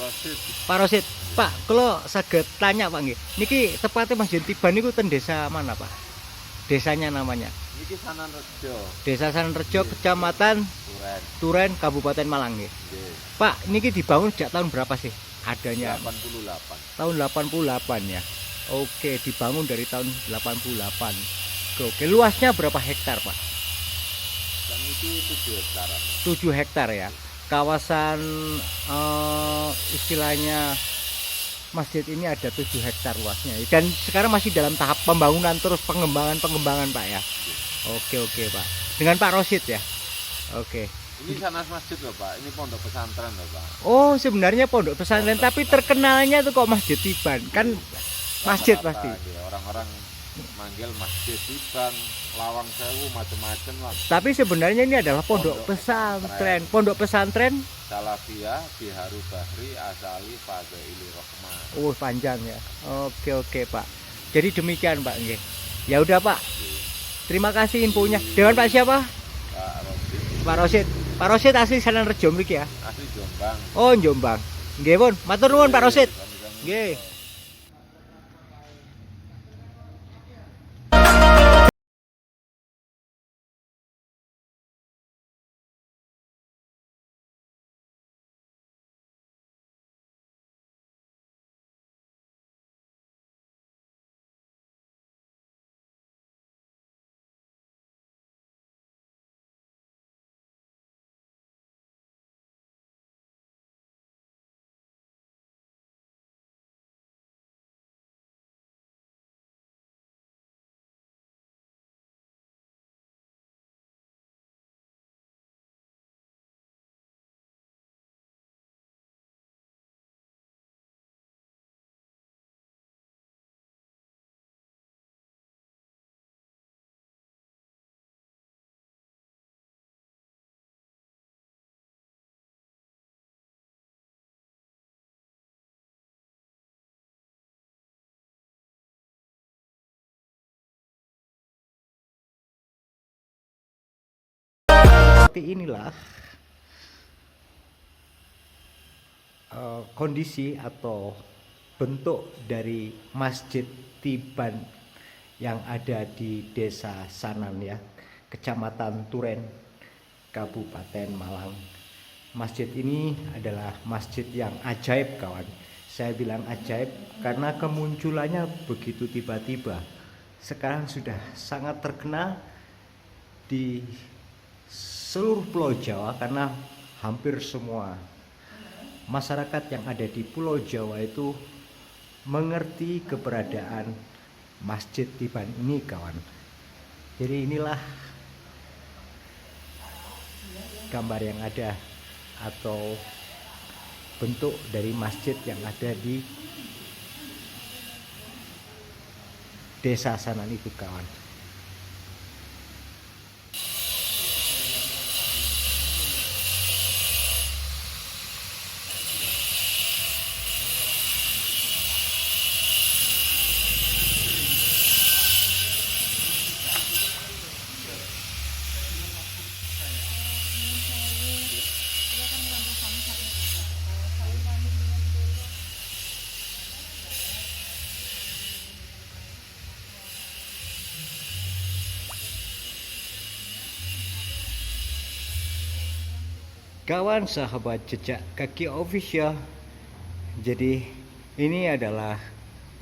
Rosid. Pak Rosid. Pak, kalau saged tanya Pak nggih. Niki tepatnya Masjid Tiban niku ten desa mana, Pak? Desanya namanya. Niki Sanan Rejo. Desa Sanrejo, Kecamatan Turen. Turen, Kabupaten Malang nggih. Nggih. Pak, niki dibangun sejak tahun berapa sih? Adanya 88. tahun 88 ya. Oke, dibangun dari tahun 88. Oke, luasnya berapa hektar, Pak? Dan itu 7 hektar. 7 hektar ya. Kawasan istilahnya masjid ini ada 7 hektar luasnya. Dan sekarang masih dalam tahap pembangunan terus pengembangan Pak ya. Oke Pak. Dengan Pak Rosid ya. Oke. Ini Sanas Masjid loh Pak, ini pondok pesantren loh Pak. Oh, sebenarnya pondok pesantren tapi terkenalnya tuh kok Masjid Tiban. Kan masjid Rata-rata, pasti. ya, orang-orang manggil Masjid Tiban, Lawang Sewu, macam-macam lah. Tapi sebenarnya ini adalah pondok pesantren. Pondok pesantren. Salafiyah, Biharu Bahri, Asali, Fadaili Rohmah. Oh, panjang ya. Oke Pak. Jadi demikian Pak nggih. Ya udah Pak. Terima kasih infonya. Dengan Pak siapa? Pak Rosid, Pak Rosid. Pak Rosid asli Sananrejo mriki ya. asli Jombang. Oh, Jombang. Nggih, Pun. Matur nuwun Pak Rosid. Nggih. Seperti inilah kondisi atau bentuk dari Masjid Tiban yang ada di Desa Sanan ya, Kecamatan Turen, Kabupaten Malang. Masjid ini adalah masjid yang ajaib kawan. Saya bilang ajaib karena kemunculannya begitu tiba-tiba. Sekarang sudah sangat terkenal di seluruh Pulau Jawa karena hampir semua masyarakat yang ada di Pulau Jawa itu mengerti keberadaan Masjid Tiban ini kawan. Jadi inilah gambar yang ada atau bentuk dari masjid yang ada di Desa Sanan itu kawan. Kawan sahabat jejak kaki official, jadi ini adalah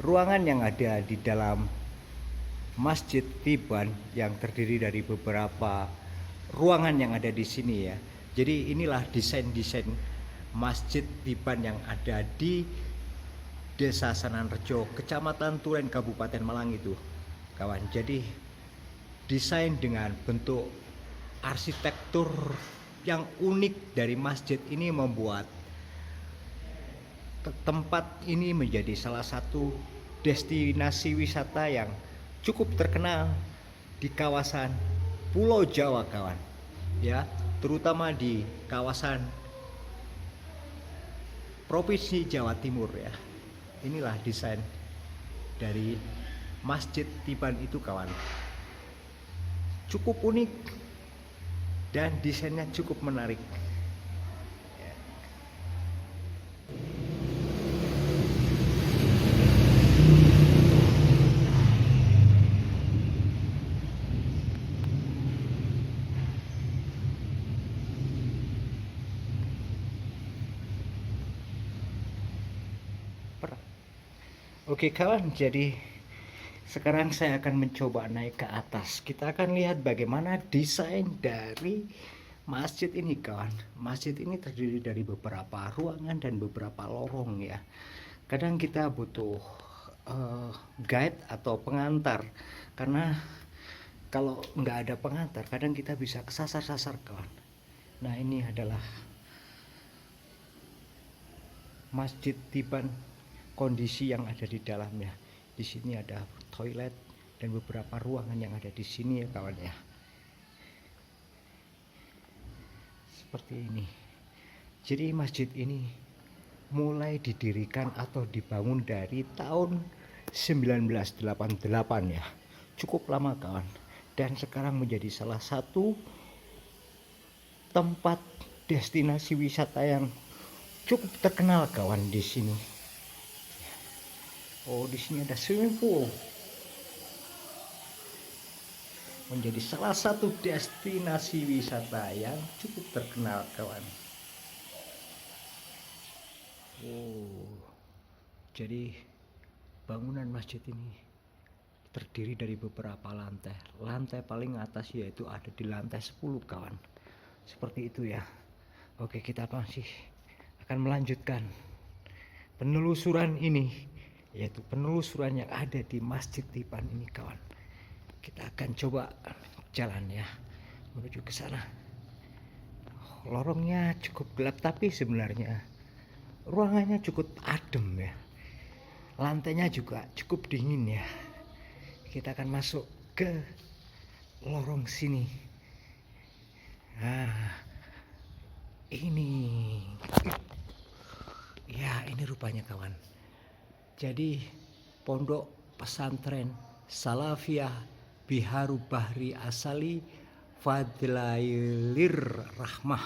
ruangan yang ada di dalam Masjid Tiban yang terdiri dari beberapa ruangan yang ada di sini ya. Jadi inilah desain-desain Masjid Tiban yang ada di Desa Sananrejo, Kecamatan Turen, Kabupaten Malang itu kawan. Jadi desain dengan bentuk arsitektur yang unik dari masjid ini membuat tempat ini menjadi salah satu destinasi wisata yang cukup terkenal di kawasan Pulau Jawa kawan ya, terutama di kawasan Provinsi Jawa Timur ya. Inilah desain dari Masjid Tiban itu kawan, cukup unik dan desainnya cukup menarik. Oke kawan, jadi sekarang saya akan mencoba naik ke atas. Kita akan lihat bagaimana desain dari masjid ini kawan. Masjid ini terdiri dari beberapa ruangan dan beberapa lorong ya. Kadang kita butuh guide atau pengantar, karena kalau nggak ada pengantar kadang kita bisa kesasar-sasar kawan. Nah ini adalah Masjid Tiban, kondisi yang ada di dalamnya. Di sini ada toilet dan beberapa ruangan yang ada di sini ya kawan ya. Seperti ini. Jadi masjid ini mulai didirikan atau dibangun dari tahun 1988 ya. Cukup lama kawan. Dan sekarang menjadi salah satu tempat destinasi wisata yang cukup terkenal kawan di sini. Oh, di sini ada swimming pool. Menjadi salah satu destinasi wisata yang cukup terkenal kawan. Oh, jadi bangunan masjid ini terdiri dari beberapa lantai. Lantai paling atas yaitu ada di lantai 10 kawan. Seperti itu ya. Oke, kita masih akan melanjutkan penelusuran ini, yaitu penelusuran yang ada di Masjid Tiban ini kawan. Kita akan coba jalan ya menuju ke sana. Lorongnya cukup gelap tapi sebenarnya ruangannya cukup adem ya. Lantainya juga cukup dingin ya. Kita akan masuk ke lorong sini. Nah, ini ya, ini rupanya kawan. Jadi pondok pesantren Salafiyah Biharu Bahri Asali Fadlailir Rahmah.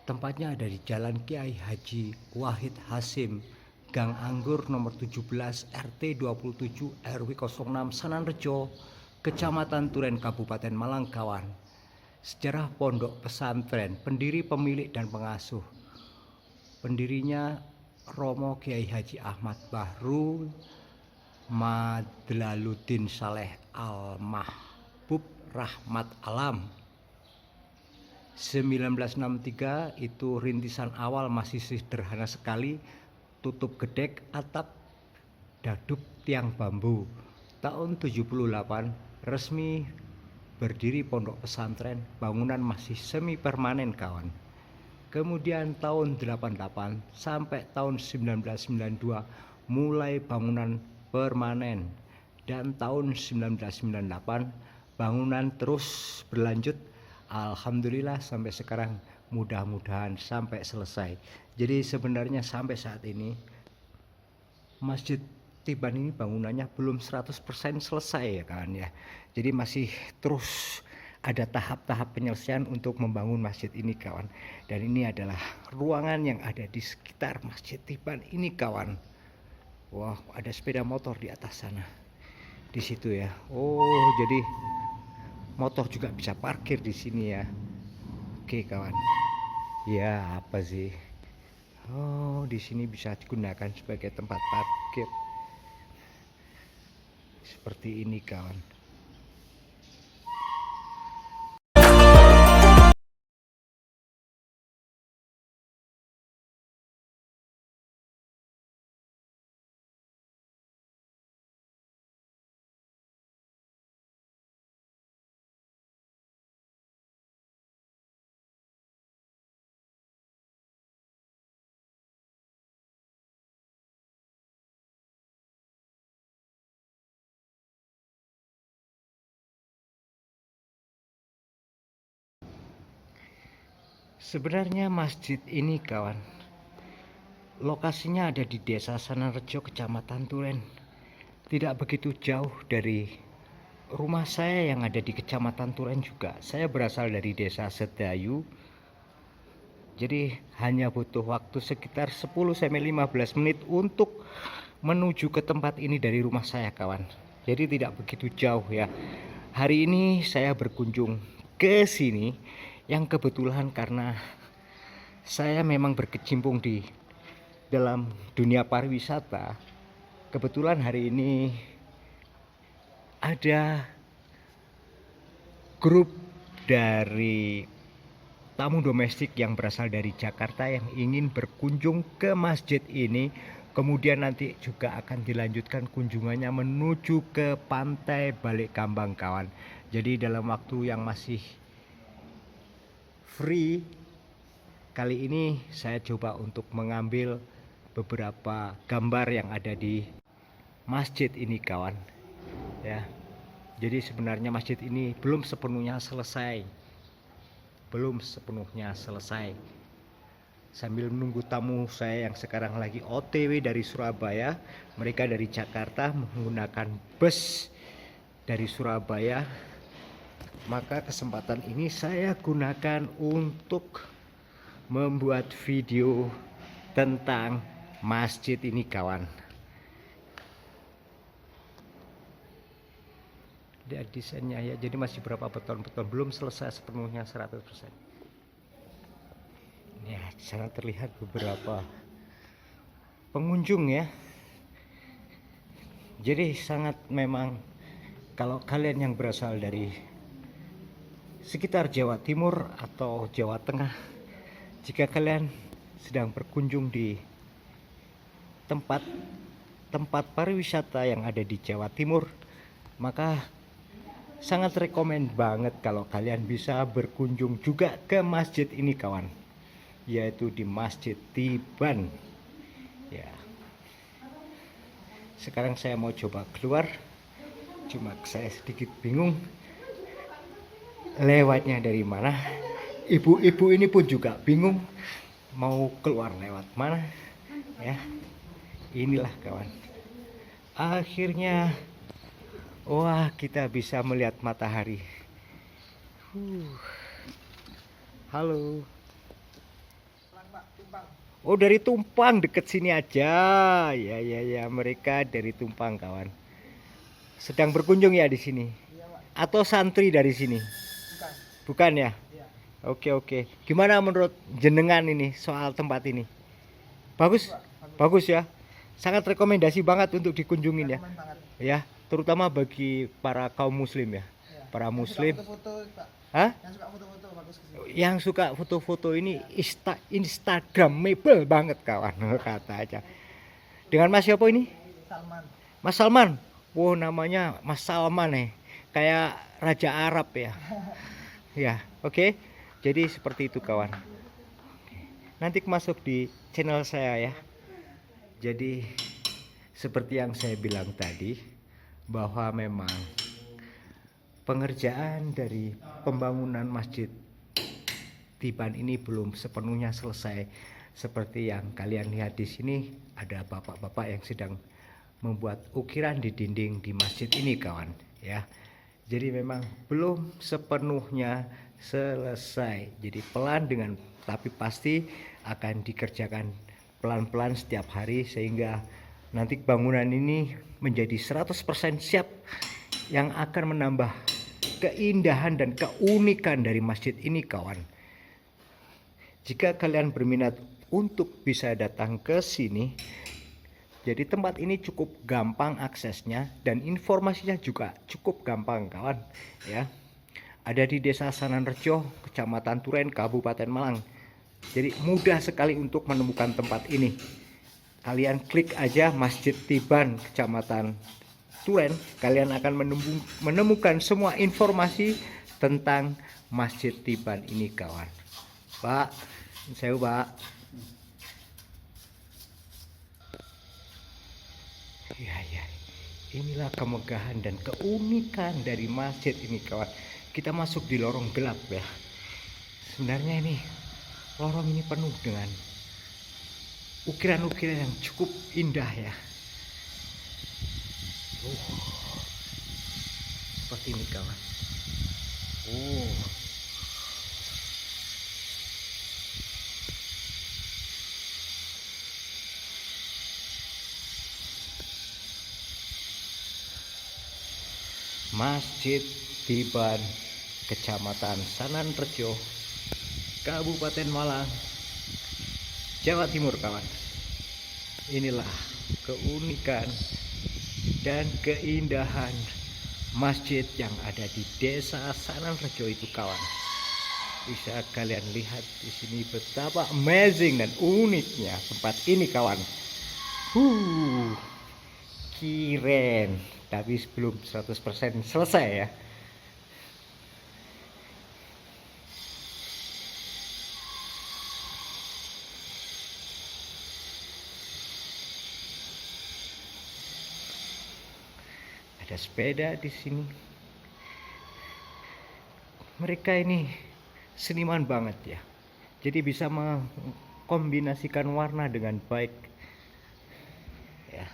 Tempatnya ada di Jalan Kiai Haji Wahid Hasim, Gang Anggur nomor 17 RT 27 RW 06 Sananrejo, Kecamatan Turen, Kabupaten Malang kawan. Sejarah pondok pesantren, pendiri, pemilik dan pengasuh. Pendirinya Romo Kiai Haji Ahmad Bahru Madlaluddin Saleh Al-Mahbub Rahmat Alam. 1963 itu rintisan awal masih sederhana sekali, tutup gedek, atap daduk tiang bambu. Tahun 78 resmi berdiri pondok pesantren, bangunan masih semi permanen kawan. Kemudian tahun 88 sampai tahun 1992 mulai bangunan permanen, dan tahun 1998 bangunan terus berlanjut. Alhamdulillah sampai sekarang, mudah-mudahan sampai selesai. Jadi sebenarnya sampai saat ini Masjid Tiban ini bangunannya belum 100% selesai ya kan ya. Jadi masih terus ada tahap-tahap penyelesaian untuk membangun masjid ini kawan. Dan ini adalah ruangan yang ada di sekitar Masjid Tiban ini kawan. Wah, ada sepeda motor di atas sana. Di situ ya. Oh, jadi motor juga bisa parkir di sini ya. Oke kawan. Ya, apa sih? Oh, di sini bisa digunakan sebagai tempat parkir. Seperti ini kawan. Sebenarnya masjid ini kawan, lokasinya ada di Desa Sananrejo, Kecamatan Turen. Tidak begitu jauh dari rumah saya yang ada di Kecamatan Turen juga. Saya berasal dari Desa Sedayu. Jadi hanya butuh waktu sekitar 10-15 menit untuk menuju ke tempat ini dari rumah saya kawan. Jadi tidak begitu jauh ya. Hari ini saya berkunjung ke sini yang kebetulan karena saya memang berkecimpung di dalam dunia pariwisata. kebetulan hari ini ada grup dari tamu domestik yang berasal dari Jakarta yang ingin berkunjung ke masjid ini. Kemudian nanti juga akan dilanjutkan kunjungannya menuju ke pantai Balikambang kawan. Jadi dalam waktu yang masih free, kali ini saya coba untuk mengambil beberapa gambar yang ada di masjid ini kawan. Ya. Jadi sebenarnya masjid ini belum sepenuhnya selesai. Sambil menunggu tamu saya yang sekarang lagi OTW dari Surabaya. Mereka dari Jakarta menggunakan bus dari Surabaya. Maka kesempatan ini saya gunakan untuk membuat video tentang masjid ini kawan. Lihat desainnya ya, jadi masih berapa beton-beton, belum selesai sepenuhnya 100%. Ya, sana terlihat beberapa pengunjung ya. Jadi sangat memang kalau kalian yang berasal dari sekitar Jawa Timur atau Jawa Tengah, jika kalian sedang berkunjung di tempat pariwisata yang ada di Jawa Timur, maka sangat rekomen banget kalau kalian bisa berkunjung juga ke masjid ini kawan, yaitu di Masjid Tiban ya. Sekarang saya mau coba keluar, cuma saya sedikit bingung lewatnya dari mana. Ibu-ibu ini pun juga bingung mau keluar lewat mana ya. Inilah kawan, akhirnya wah, kita bisa melihat matahari. Halo. Oh, dari Tumpang, deket sini aja. Ya, mereka dari Tumpang kawan. Sedang berkunjung ya di sini. Atau santri dari sini? Bukan ya? Oke. Gimana menurut jenengan ini soal tempat ini? Bagus ya. Sangat rekomendasi banget untuk dikunjungin ya. Ya, terutama bagi para kaum muslim ya. Para muslim. Hah? Yang suka foto-foto ini instagramable banget kawan, kata aja. Dengan Mas siapa ini? Salman. Mas Salman. Wow, namanya Mas Salman nih. Kayak Raja Arab ya. Ya, oke. Jadi seperti itu kawan. Nanti masuk di channel saya ya. Jadi seperti yang saya bilang tadi, bahwa memang pengerjaan dari pembangunan Masjid Tiban ini belum sepenuhnya selesai. Seperti yang kalian lihat di sini, ada bapak-bapak yang sedang membuat ukiran di dinding di masjid ini kawan ya. Jadi memang belum sepenuhnya selesai. Jadi pelan tapi pasti akan dikerjakan pelan-pelan setiap hari, sehingga nanti bangunan ini menjadi 100% siap, yang akan menambah keindahan dan keunikan dari masjid ini kawan. Jika kalian berminat untuk bisa datang ke sini, jadi tempat ini cukup gampang aksesnya dan informasinya juga cukup gampang kawan ya. Ada di Desa Sananrejo, Kecamatan Turen, Kabupaten Malang. Jadi mudah sekali untuk menemukan tempat ini. Kalian klik aja Masjid Tiban Kecamatan Turen, kalian akan menemukan semua informasi tentang Masjid Tiban ini kawan. Pak, saya Pak. Ya. Inilah kemegahan dan keunikan dari masjid ini kawan. Kita masuk di lorong gelap ya. Sebenarnya ini lorong ini penuh dengan ukiran-ukiran yang cukup indah ya. Seperti ini kawan. Masjid Tiban Kecamatan Sananrejo, Kabupaten Malang, Jawa Timur kawan. Inilah keunikan dan keindahan masjid yang ada di Desa Sananrejo itu kawan. Bisa kalian lihat di sini betapa amazing dan uniknya tempat ini kawan. Keren, tapi belum 100% selesai ya. Ada sepeda di sini. Mereka ini seniman banget ya. Jadi bisa mengkombinasikan warna dengan baik. Ya.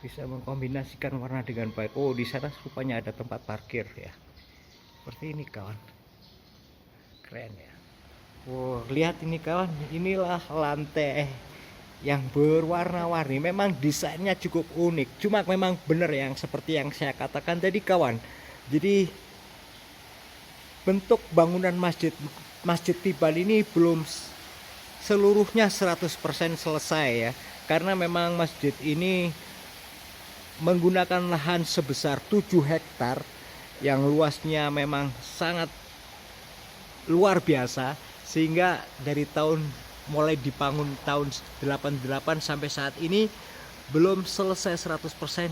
Bisa mengkombinasikan warna dengan baik. Oh, di sana rupanya ada tempat parkir ya. Seperti ini kawan. Keren ya. Oh, lihat ini kawan. Inilah lantai yang berwarna-warni. Memang desainnya cukup unik, cuma memang benar yang seperti yang saya katakan tadi kawan. Jadi bentuk bangunan Masjid Tiban ini belum seluruhnya 100% selesai ya, karena memang masjid ini menggunakan lahan sebesar 7 hektar yang luasnya memang sangat luar biasa, sehingga dari mulai dibangun tahun 88 sampai saat ini belum selesai 100%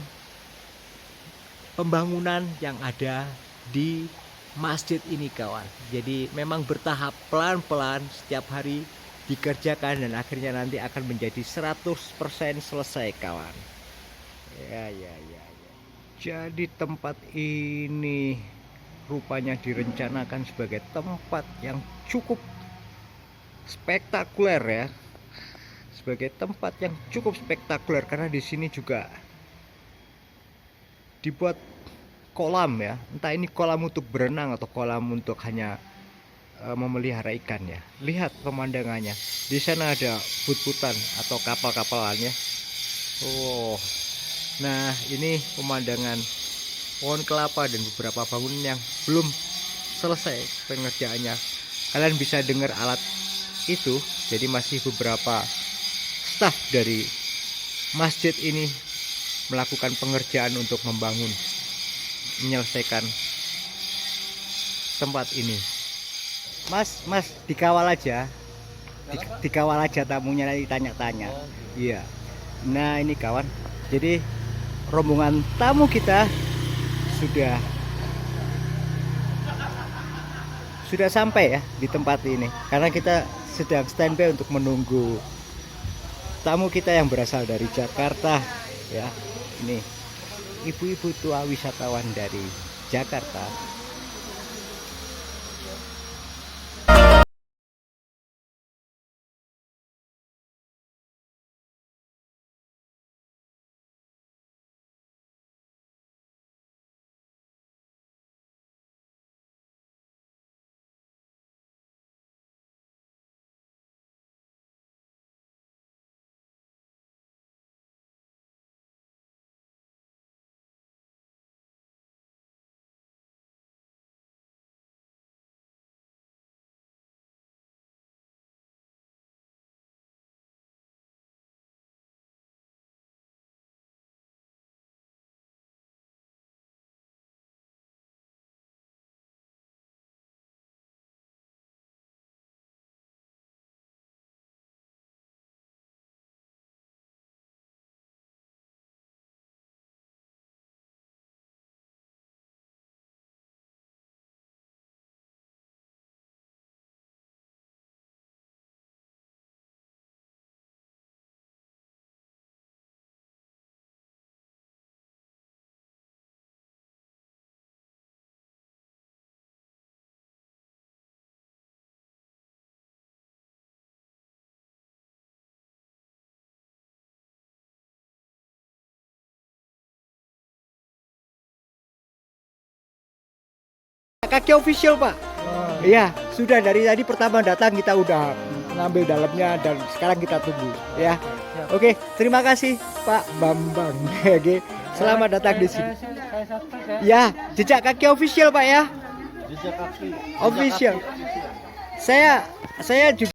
pembangunan yang ada di masjid ini kawan. Jadi memang bertahap, pelan-pelan setiap hari dikerjakan dan akhirnya nanti akan menjadi 100% selesai kawan. Ya. Jadi tempat ini rupanya direncanakan sebagai tempat yang cukup spektakuler ya, sebagai tempat yang cukup spektakuler karena di sini juga dibuat kolam ya, entah ini kolam untuk berenang atau kolam untuk hanya memelihara ikan ya. Lihat pemandangannya, di sana ada but-butan atau kapal-kapalan ya. Oh, nah ini pemandangan pohon kelapa dan beberapa bangunan yang belum selesai pengerjaannya. Kalian bisa dengar alat itu, jadi masih beberapa staf dari masjid ini melakukan pengerjaan untuk menyelesaikan tempat ini. Mas dikawal aja, dikawal aja tamunya, nanti tanya-tanya. Iya. Nah ini kawan, jadi rombongan tamu kita sudah sampai ya di tempat ini, karena kita sedang standby untuk menunggu tamu kita yang berasal dari Jakarta ya. Ini ibu-ibu tua wisatawan dari Jakarta. Kaki official Pak. Iya, sudah dari tadi pertama datang kita udah ngambil dalamnya dan sekarang kita tunggu ya. Oke, terima kasih Pak Bambang. Oke, selamat datang di sini. Ya, jejak kaki official Pak ya. Jejak kaki official. Saya juga